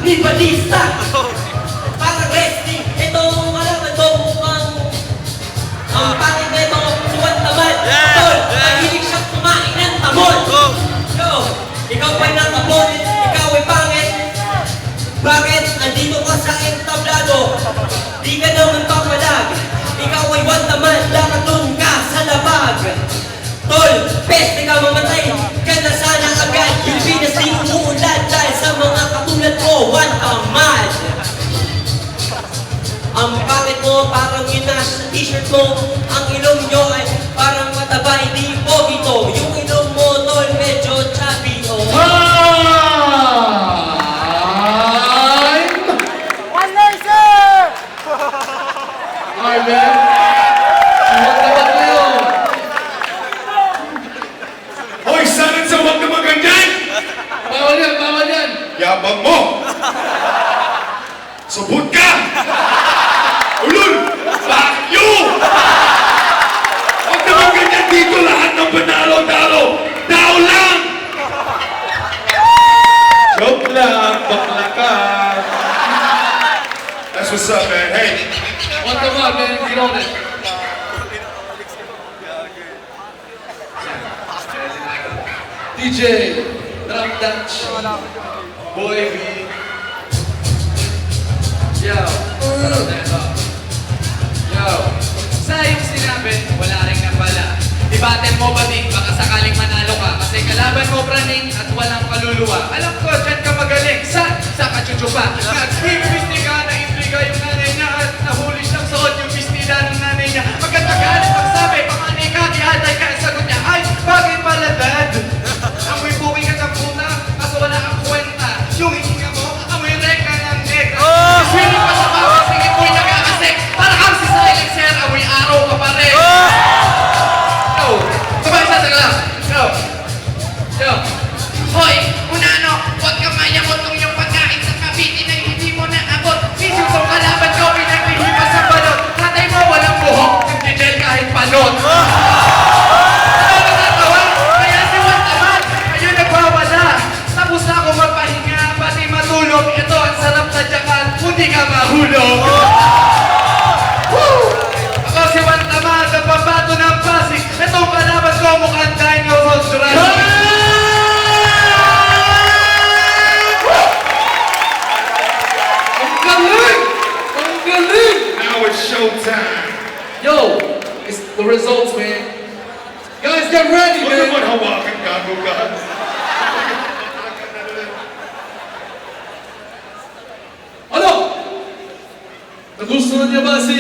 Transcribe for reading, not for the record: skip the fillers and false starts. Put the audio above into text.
ni Batista. Parang wrestling, ito kalaban mo mukhang ang pangit na ito, suwan naman. Tol, mahilig siyang kumain ng tamon. Yo, ikaw pa'y natamon, ikaw ay pangit. Bakit? Andito ka sa entablado. Di ka naman papalag. Ikaw ay one naman, lakatun ka sa labag. Tol, peste ka mamatay, ka na sana agad. Pilipinas di umuulan dahil sa mga katulad ko, one tamad. Ang bakit mo parang ginas sa t-shirt mo. Ang ilong nyo ay parang mataba, hindi pogito. Yung ilong mo, tol, medyo chubby, oh. Man, huwag naman kayo. Hoy, sanat sa huwag naman ganyan! Bawal yan, bawal yan. Yabang mo! Subot ka! Ulul! Bakyo! Huwag naman ganyan dito lahat ng panalo-talo! Tao lang! Joke lang, bakla ka! That's what's up, man. Hey! What the fuck, man? Get on it. DJ, Drum Dutch, Boy V. Yo, Yo, sa iyong sinabi, wala rin nga pala. Ibatin mo ba din, baka sakaling manalo ka. Kasi kalaban mo praning at walang kaluluwa. Alam ko, dyan ka magaling. Sa kachuchupa. Nag-pisti ka, na-intriga yung nanay niya at nahuli siyang suot yung pistila ng nanay niya. Maganda ka, alam magsabi, pamanay ka, dihatay ka, ang sagot niya, ay, bakit pala dad? Amoy buking ka sa puta, kaso wala kang kwenta. Yung hininga mo, amoy reka ng negra. Swili pa sa baba, sige po'y nagkakasek. Para kang si Silencer, amoy araw ka pa rin. Yo, sabay sa lang. Yo. Hoy, unano, huwag kang mayamot kung yung pagkain sa Cavite na hindi mo naabot. Sisiw kong kalaban ko, pinaghihipas sa balot. Tatay mo walang buhok, nagdidel kahit palot. Ano natatawa? Kaya si Juan naman, ayun nagwawala. Tapos na ako magpahinga, pati matulog. Ito ang sarap na jackal, hindi ka mahulog. Woo! Ako si Juan Tamad, ang pambato ng Pasig. Itong kalaban ko mukhang dinosaur Jurassic. ang galing! Ang galing! Now it's showtime! Yo, it's the results, man. Guys, get ready, Huwag naman man. hawakan gago ka! Ano? Nagustuhan niya ba si